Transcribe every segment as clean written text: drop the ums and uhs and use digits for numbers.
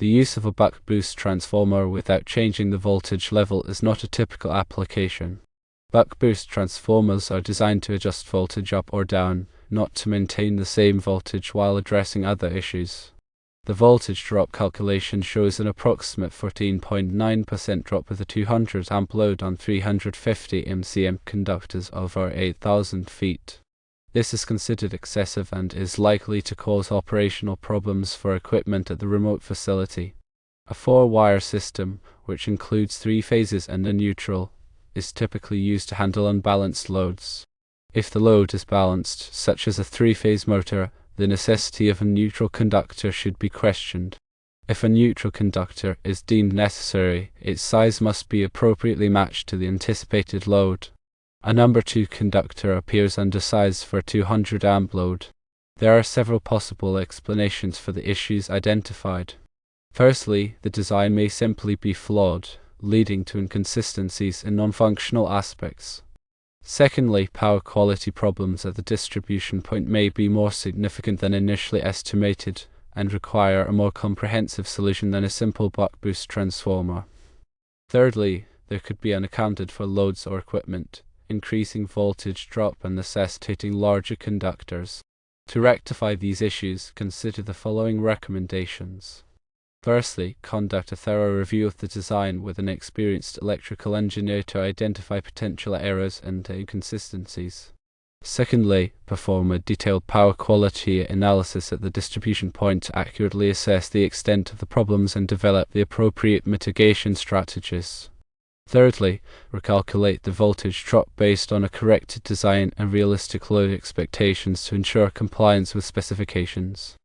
The use of a buck-boost transformer without changing the voltage level is not a typical application. Buck-boost transformers are designed to adjust voltage up or down, not to maintain the same voltage while addressing other issues. The voltage drop calculation shows an approximate 14.9% drop with a 200 amp load on 350 mcm conductors over 8,000 feet. This is considered excessive and is likely to cause operational problems for equipment at the remote facility. A 4-wire system, which includes 3 phases and a neutral, is typically used to handle unbalanced loads. If the load is balanced, such as a 3-phase motor, the necessity of a neutral conductor should be questioned. If a neutral conductor is deemed necessary, its size must be appropriately matched to the anticipated load. A number 2 conductor appears undersized for a 200 amp load. There are several possible explanations for the issues identified. Firstly, the design may simply be flawed, leading to inconsistencies in non-functional aspects. Secondly, power quality problems at the distribution point may be more significant than initially estimated and require a more comprehensive solution than a simple buck-boost transformer. Thirdly, there could be unaccounted for loads or equipment, increasing voltage drop and necessitating larger conductors. To rectify these issues, consider the following recommendations. Firstly, conduct a thorough review of the design with an experienced electrical engineer to identify potential errors and inconsistencies. Secondly, perform a detailed power quality analysis at the distribution point to accurately assess the extent of the problems and develop the appropriate mitigation strategies. Thirdly, recalculate the voltage drop based on a corrected design and realistic load expectations to ensure compliance with specifications.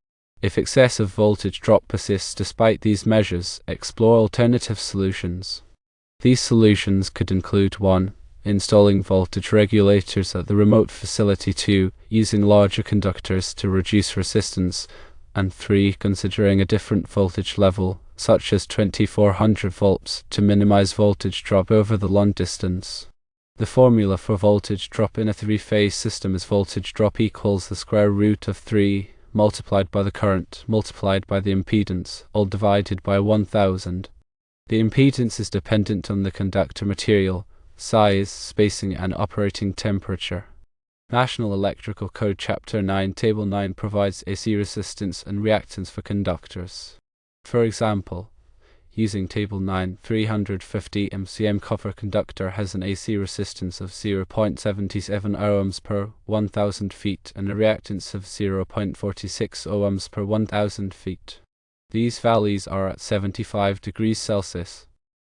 If excessive voltage drop persists despite these measures, explore alternative solutions. These solutions could include 1. Installing voltage regulators at the remote facility, 2. Using larger conductors to reduce resistance, and 3. Considering a different voltage level, such as 2400 volts, to minimize voltage drop over the long distance. The formula for voltage drop in a 3-phase system is voltage drop equals the square root of 3 multiplied by the current multiplied by the impedance, all divided by 1000. The impedance is dependent on the conductor material, size, spacing, and operating temperature. National Electrical Code Chapter 9 Table 9 provides AC resistance and reactance for conductors. For example, using Table 9, 350 mcm copper conductor has an AC resistance of 0.77 ohms per 1000 feet and a reactance of 0.46 ohms per 1000 feet. These values are at 75 degrees Celsius.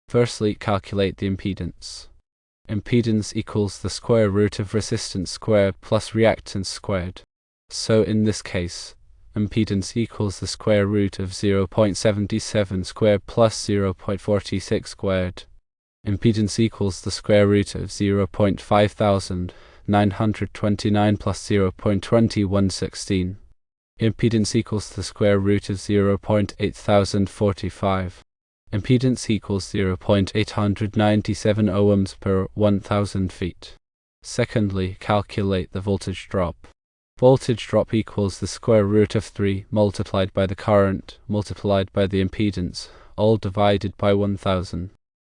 Firstly, calculate the impedance. Impedance equals the square root of resistance squared plus reactance squared. So in this case, impedance equals the square root of 0.77 squared plus 0.46 squared. Impedance equals the square root of 0.5929 plus 0.2116. Impedance equals the square root of 0.8045. Impedance equals 0.897 ohms per 1000 feet. Secondly, calculate the voltage drop. Voltage drop equals the square root of 3 multiplied by the current multiplied by the impedance, all divided by 1000.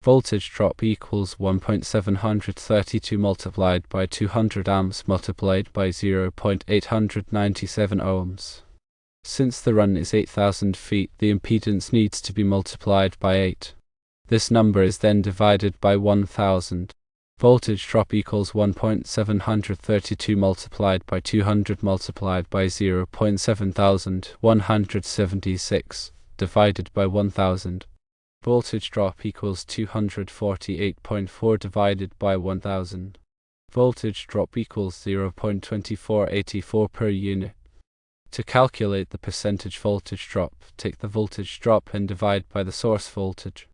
Voltage drop equals 1.732 multiplied by 200 amps multiplied by 0.897 ohms. Since the run is 8,000 feet, the impedance needs to be multiplied by 8. This number is then divided by 1000. Voltage drop equals 1.732 multiplied by 200 multiplied by 0.7176 divided by 1000. Voltage drop equals 248.4 divided by 1000. Voltage drop equals 0.2484 per unit. To calculate the percentage voltage drop, take the voltage drop and divide by the source voltage.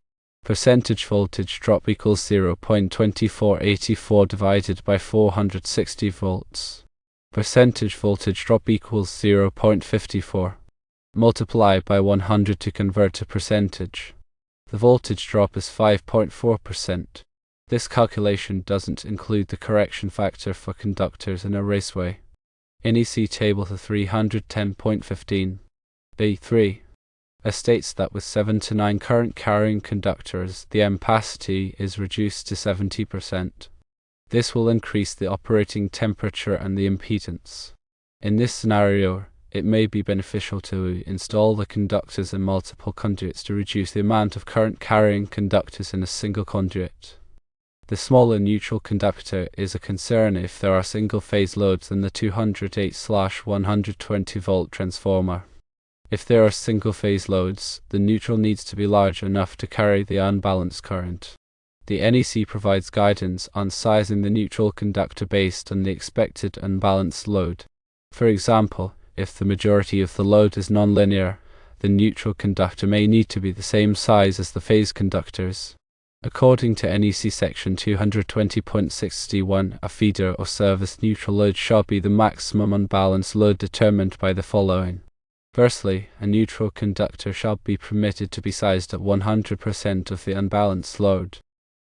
Percentage voltage drop equals 0.2484 divided by 460 volts. Percentage voltage drop equals 0.54. Multiply by 100 to convert to percentage. The voltage drop is 5.4%. This calculation doesn't include the correction factor for conductors in a raceway. NEC Table 310.15. B3. states that with 7 to 9 current carrying conductors, the ampacity is reduced to 70%. This will increase the operating temperature and the impedance. In this scenario, it may be beneficial to install the conductors in multiple conduits to reduce the amount of current carrying conductors in a single conduit. The smaller neutral conductor is a concern if there are single-phase loads in the 208/120 volt transformer. If there are single-phase loads, the neutral needs to be large enough to carry the unbalanced current. The NEC provides guidance on sizing the neutral conductor based on the expected unbalanced load. For example, if the majority of the load is nonlinear, the neutral conductor may need to be the same size as the phase conductors. According to NEC section 220.61, a feeder or service neutral load shall be the maximum unbalanced load determined by the following. Firstly, a neutral conductor shall be permitted to be sized at 100% of the unbalanced load.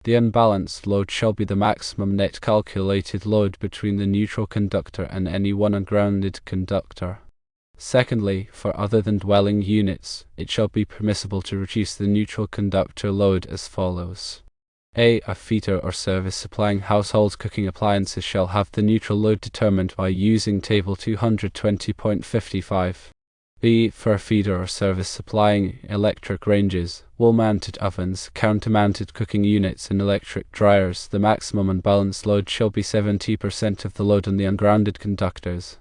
The unbalanced load shall be the maximum net calculated load between the neutral conductor and any one ungrounded conductor. Secondly, for other than dwelling units, it shall be permissible to reduce the neutral conductor load as follows. A feeder or service supplying household cooking appliances shall have the neutral load determined by using table 220.55. B. For a feeder or service supplying electric ranges, wall-mounted ovens, counter-mounted cooking units and electric dryers, the maximum unbalanced load shall be 70% of the load on the ungrounded conductors.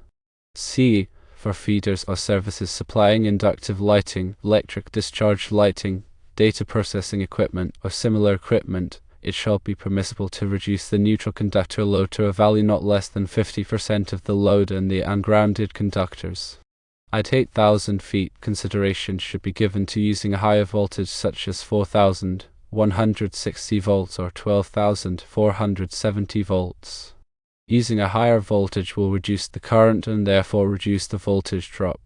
C. For feeders or services supplying inductive lighting, electric discharge lighting, data processing equipment, or similar equipment, it shall be permissible to reduce the neutral conductor load to a value not less than 50% of the load on the ungrounded conductors. At 8,000 feet, consideration should be given to using a higher voltage such as 4,160 volts or 12,470 volts. Using a higher voltage will reduce the current and therefore reduce the voltage drop.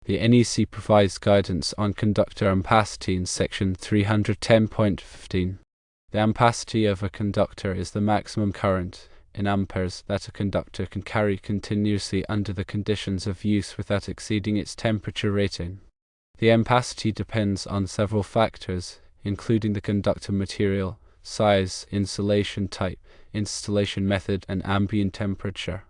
The NEC provides guidance on conductor ampacity in section 310.15. The ampacity of a conductor is the maximum current, in amperes, that a conductor can carry continuously under the conditions of use without exceeding its temperature rating. The ampacity depends on several factors, including the conductor material, size, insulation type, installation method, and ambient temperature.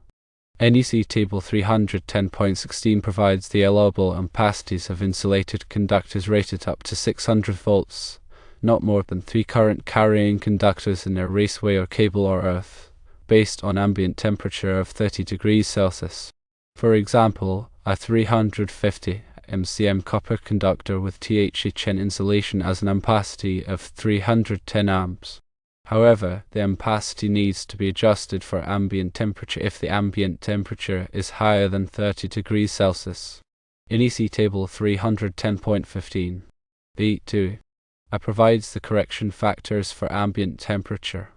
NEC Table 310.16 provides the allowable ampacities of insulated conductors rated up to 600 volts, not more than 3 current carrying conductors in a raceway or cable or earth, based on ambient temperature of 30 degrees Celsius. For example, a 350 mcm copper conductor with THHN insulation has an ampacity of 310 amps. However, the ampacity needs to be adjusted for ambient temperature if the ambient temperature is higher than 30 degrees Celsius. NEC Table 310.15. B2. Provides the correction factors for ambient temperature.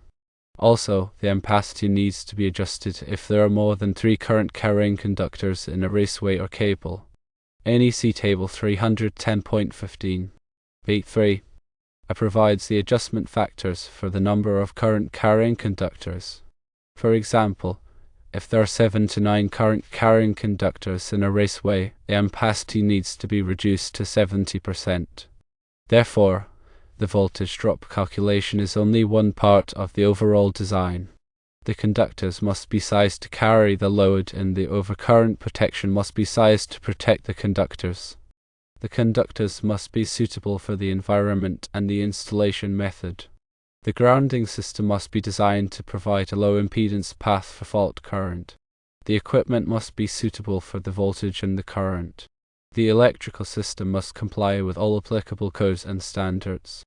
Also, the ampacity needs to be adjusted if there are more than 3 current carrying conductors in a raceway or cable. NEC Table 310.15. B3. Provides the adjustment factors for the number of current carrying conductors. For example, if there are 7 to 9 current carrying conductors in a raceway, the ampacity needs to be reduced to 70%. Therefore, the voltage drop calculation is only one part of the overall design. The conductors must be sized to carry the load and the overcurrent protection must be sized to protect the conductors. The conductors must be suitable for the environment and the installation method. The grounding system must be designed to provide a low impedance path for fault current. The equipment must be suitable for the voltage and the current. The electrical system must comply with all applicable codes and standards.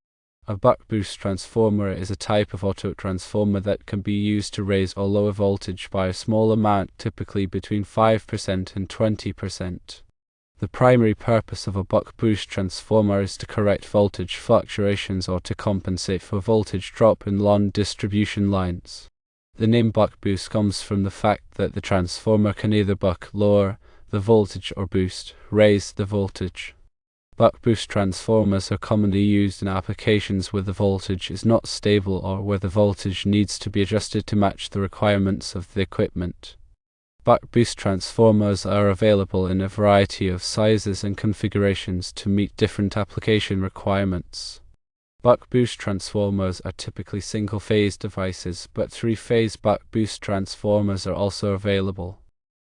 A buck-boost transformer is a type of auto-transformer that can be used to raise or lower voltage by a small amount, typically between 5% and 20%. The primary purpose of a buck-boost transformer is to correct voltage fluctuations or to compensate for voltage drop in long distribution lines. The name buck-boost comes from the fact that the transformer can either buck, lower the voltage, or boost, raise the voltage. Buck-boost transformers are commonly used in applications where the voltage is not stable or where the voltage needs to be adjusted to match the requirements of the equipment. Buck-boost transformers are available in a variety of sizes and configurations to meet different application requirements. Buck-boost transformers are typically single-phase devices, but three-phase buck-boost transformers are also available.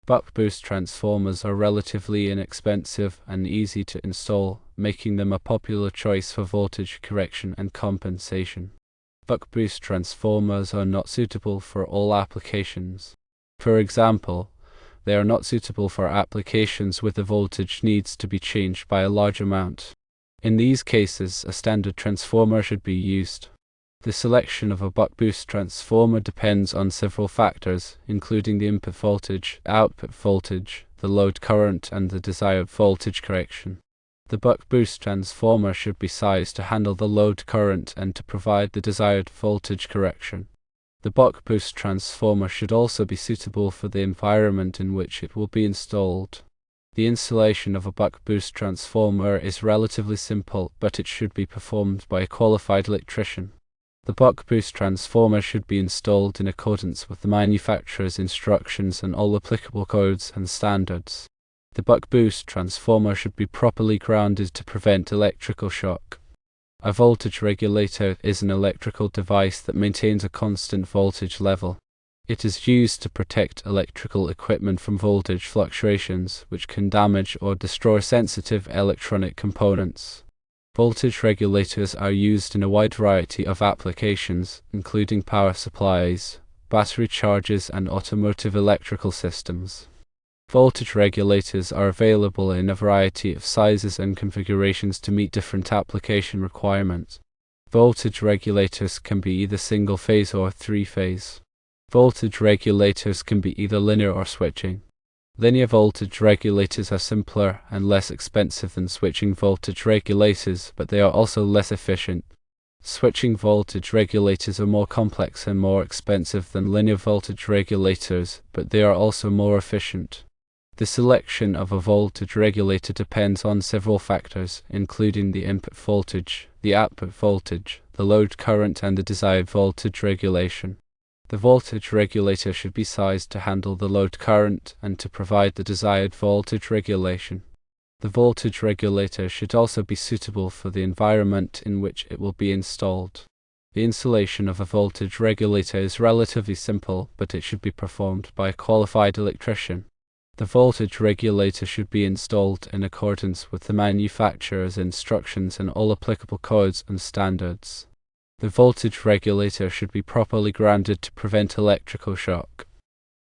Buck-boost transformers are relatively inexpensive and easy to install, making them a popular choice for voltage correction and compensation. Buck-boost transformers are not suitable for all applications. For example, they are not suitable for applications where the voltage needs to be changed by a large amount. In these cases, a standard transformer should be used. The selection of a buck-boost transformer depends on several factors, including the input voltage, output voltage, the load current, and the desired voltage correction. The buck-boost transformer should be sized to handle the load current and to provide the desired voltage correction. The buck-boost transformer should also be suitable for the environment in which it will be installed. The installation of a buck-boost transformer is relatively simple, but it should be performed by a qualified electrician. The buck-boost transformer should be installed in accordance with the manufacturer's instructions and all applicable codes and standards. The buck-boost transformer should be properly grounded to prevent electrical shock. A voltage regulator is an electrical device that maintains a constant voltage level. It is used to protect electrical equipment from voltage fluctuations, which can damage or destroy sensitive electronic components. Voltage regulators are used in a wide variety of applications, including power supplies, battery chargers, and automotive electrical systems. Voltage regulators are available in a variety of sizes and configurations to meet different application requirements. Voltage regulators can be either single-phase or three-phase. Voltage regulators can be either linear or switching. Linear voltage regulators are simpler and less expensive than switching voltage regulators, but they are also less efficient. Switching voltage regulators are more complex and more expensive than linear voltage regulators, but they are also more efficient. The selection of a voltage regulator depends on several factors, including the input voltage, the output voltage, the load current, and the desired voltage regulation. The voltage regulator should be sized to handle the load current and to provide the desired voltage regulation. The voltage regulator should also be suitable for the environment in which it will be installed. The installation of a voltage regulator is relatively simple, but it should be performed by a qualified electrician. The voltage regulator should be installed in accordance with the manufacturer's instructions and all applicable codes and standards. The voltage regulator should be properly grounded to prevent electrical shock.